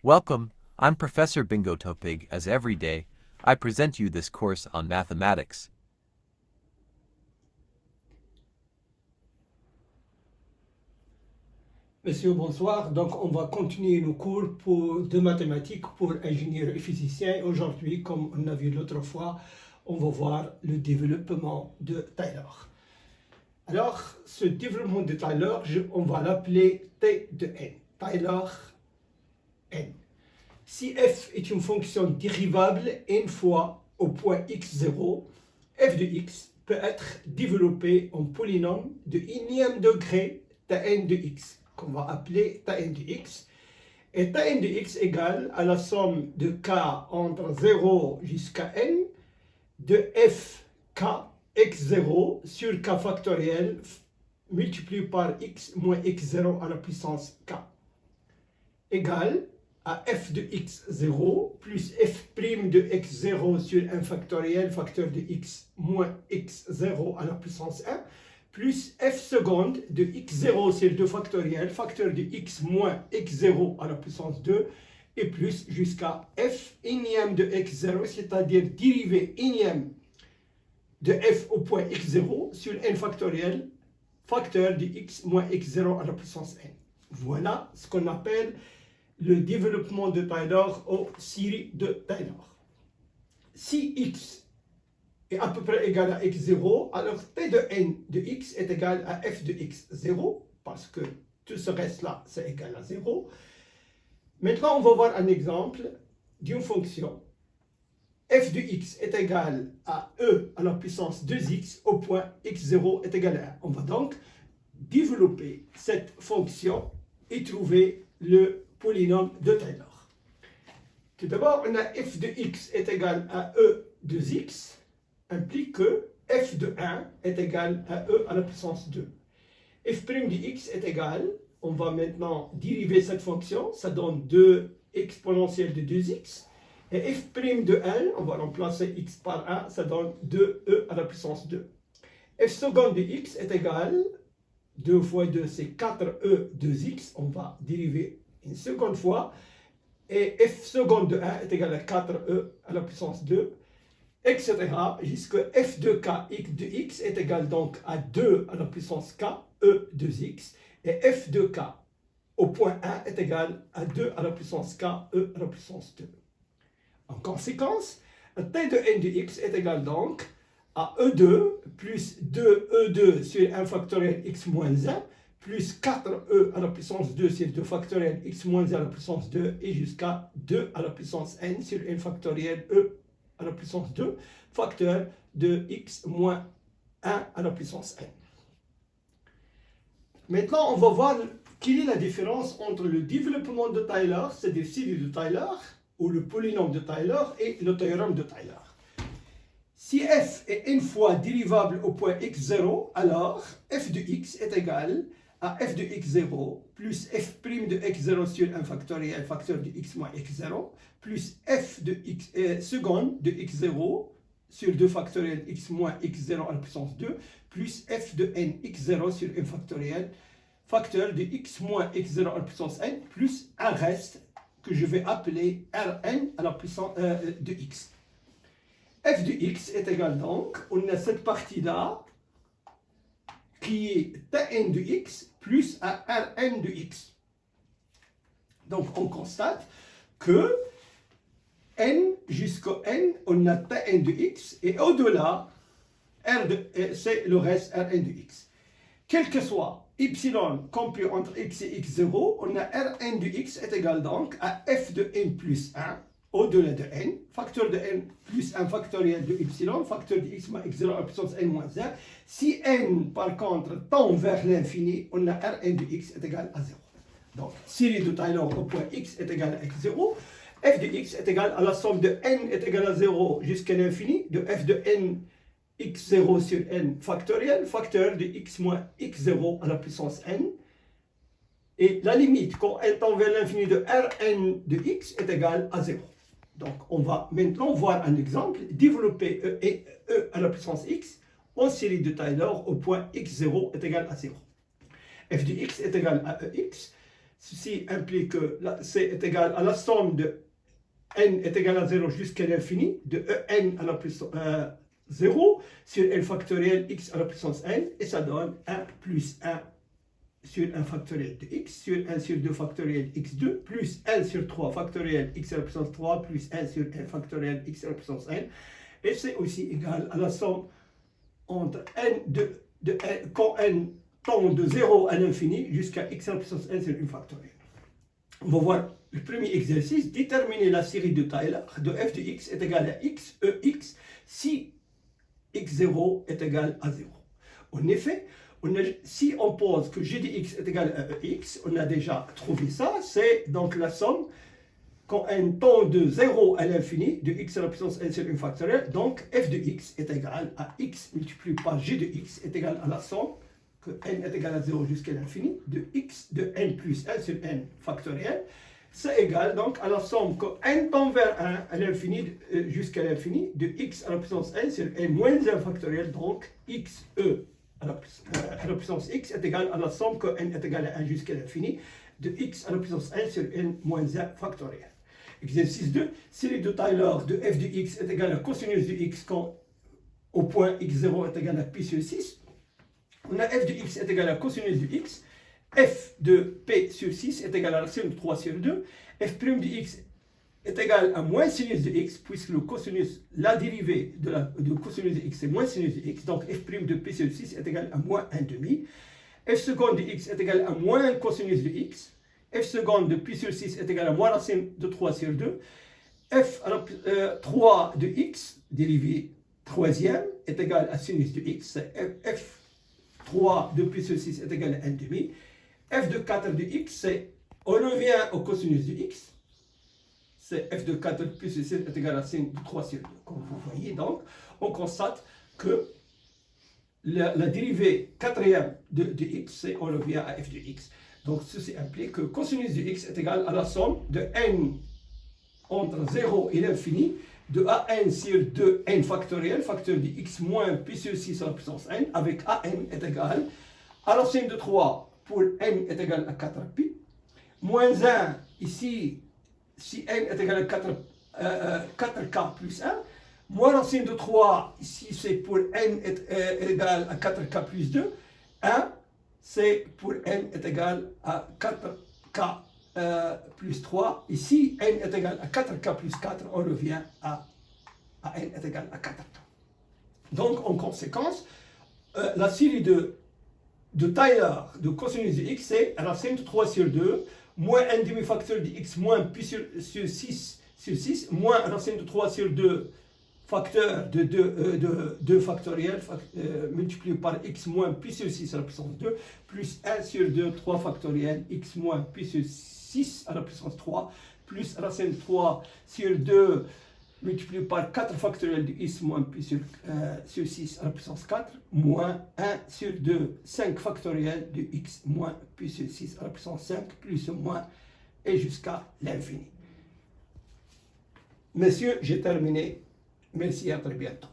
Welcome, I'm Professor Bingo Topig. As every day, I present you this course on mathematics. Messieurs, bonsoir. Donc, on va continuer nos cours de mathématiques pour ingénieurs et physiciens. Aujourd'hui, comme on a vu l'autre fois, on va voir le développement de Taylor. Alors, ce développement de Taylor, on va l'appeler T de n. Taylor n. Si f est une fonction dérivable n fois au point x0, f de x peut être développé en polynôme de énième degré Tn de x, qu'on va appeler Tn de x. Et Tn de x égale à la somme de k entre 0 jusqu'à n de fk x0 sur k factoriel multiplié par x moins x0 à la puissance k égale à f de x0 plus f' de x0 sur 1 factoriel facteur de x moins x0 à la puissance 1 plus f seconde de x0 sur 2 factoriel facteur de x moins x0 à la puissance 2 et plus jusqu'à f énième de x0, c'est-à-dire dérivée énième de f au point x0 sur n factoriel facteur de x moins x0 à la puissance n. Voilà ce qu'on appelle le développement de Taylor aux séries de Taylor. Si x est à peu près égal à x0, alors t de n de x est égal à f de x0, parce que tout ce reste-là, c'est égal à 0. Maintenant, on va voir un exemple d'une fonction. F de x est égal à e à la puissance 2x au point x0 est égal à 1. On va donc développer cette fonction et trouver le polynôme de Taylor. Tout d'abord, on a f de x est égal à e de x, implique que f de 1 est égal à e à la puissance 2. f' de x est égal, on va maintenant dériver cette fonction, ça donne 2 exponentielle de 2x, et f' de 1, on va remplacer x par 1, ça donne 2e à la puissance 2. f seconde de x est égal, 2 fois 2 c'est 4e 2x, on va dériver une seconde fois, et f seconde de 1 est égal à 4e à la puissance 2, etc. jusqu'à f de k de x est égal donc à 2 à la puissance k, e 2x, et f de k au point 1 est égal à 2 à la puissance k, e à la puissance 2. En conséquence, t de n de x est égal donc à e2 plus 2e2 sur 1 factoriel x moins 1 plus 4e à la puissance 2 sur 2 factoriel x moins 1 à la puissance 2 et jusqu'à 2 à la puissance n sur n factoriel e à la puissance 2 facteur de x moins 1 à la puissance n. Maintenant, on va voir quelle est la différence entre le développement de Taylor, c'est-à-dire série de Taylor, ou le polynôme de Taylor, et le théorème de Taylor. Si f est n fois dérivable au point x0, alors f de x est égal à f de x0 plus f' de x0 sur 1 factoriel facteur de x moins x0 plus f de x seconde de x0 sur 2 factoriel x moins x0 à la puissance 2 plus f de n x0 sur 1 factoriel facteur de x moins x0 à la puissance n plus un reste que je vais appeler Rn à la puissance de x. F de x est égal donc, on a cette partie-là qui est Tn de x plus un Rn de x. Donc on constate que n jusqu'au n, on a Tn de x et au-delà, c'est le reste Rn de x. Quel que soit y compris entre x et x0, on a Rn de x est égal donc à f de n plus 1 au-delà de n, facteur de n plus 1 factoriel de y, facteur de x moins x0 à la puissance n moins 1. Si n, par contre, tend vers l'infini, on a Rn de x est égal à 0. Donc, série de Taylor au point x est égal à x0. F de x est égal à la somme de n est égal à 0 jusqu'à l'infini, de f de n x0 sur n factoriel, facteur de x moins x0 à la puissance n. Et la limite, quand n tend vers l'infini de Rn de x est égal à 0. Donc, on va maintenant voir un exemple, développer e à la puissance x en série de Taylor au point x0 est égal à 0. f de x est égal à ex. Ceci implique que C est égal à la somme de n est égal à 0 jusqu'à l'infini de en à la puissance 0 sur n factoriel x à la puissance n, et ça donne 1 plus 1 sur 1 factoriel de x sur 1 sur 2 factoriel x2 plus 1 sur 3 factoriel x à la puissance 3 plus 1 sur n factoriel x à la puissance n, et c'est aussi égal à la somme entre n quand n tend de 0 à l'infini jusqu'à x à la puissance n sur 1 factoriel. On va voir le premier exercice: déterminer la série de Taylor de f de x est égal à x, ex, si x0 est égal à 0. En effet, si on pose que g de x est égal à ex, on a déjà trouvé ça, c'est donc la somme quand n tend de 0 à l'infini de x à la puissance n sur 1 factoriel, donc f de x est égal à x multiplié par g de x est égal à la somme que n est égal à 0 jusqu'à l'infini de x de n plus 1 sur n factoriel. C'est égal donc à la somme que n tend vers 1 à l'infini jusqu'à l'infini de x à la puissance n sur n moins 1 factoriel, donc x e à la puissance x est égal à la somme que n est égal à 1 jusqu'à l'infini de x à la puissance n sur n moins 1 factoriel. Exercice 2. Série de Taylor de f de x est égal à cosinus de x quand au point x0 est égal à pi sur 6. On a f de x est égal à cosinus de x. F de p sur 6 est égal à la racine de 3 sur 2. F' de x est égal à moins sinus de x, puisque le cosinus, la dérivée de cosinus de x c'est moins sinus de x. Donc f' de p sur 6 est égal à moins 1,5. F seconde de x est égal à moins cosinus de x. F seconde de pi sur 6 est égal à moins racine de 3 sur 2. F à la 3 de x, dérivée troisième, est égal à sinus de x. F 3 de pi sur 6 est égal à 1,5. F de 4 de x, on revient au cosinus de x. C'est f de 4 de pi sur 6 est égal à sin de 3 sur 2. Comme vous voyez donc, on constate que la dérivée quatrième de x, on revient à f de x. Donc ceci implique que cosinus de x est égal à la somme de n entre 0 et l'infini de an sur 2n factoriel, facteur de x moins pi sur 6 à la puissance n, avec an est égal à la somme de 3 pour n est égal à 4pi, moins 1, ici, si n est égal à 4k plus 1, moins racine de 3, ici c'est pour n est égal à 4k plus 2, 1, c'est pour n est égal à 4k plus 3. Ici, n est égal à 4k plus 4, on revient à n est égal à 4k. Donc, en conséquence, la série de Taylor de cosinus de x, c'est racine de 3 sur 2, moins 1 demi-facteur de x moins pi sur 6, moins racine de 3 sur 2 facteur de 2 factoriel multiplié par x moins pi sur 6 à la puissance 2 plus 1 sur 2 3 factoriel x moins pi sur 6 à la puissance 3 plus racine de 3 sur 2 multiplié par 4 factoriel de x moins pi sur 6 à la puissance 4 moins 1 sur 2 5 factoriel de x moins pi sur 6 à la puissance 5 plus ou moins et jusqu'à l'infini. Messieurs, j'ai terminé. Merci, à très bientôt.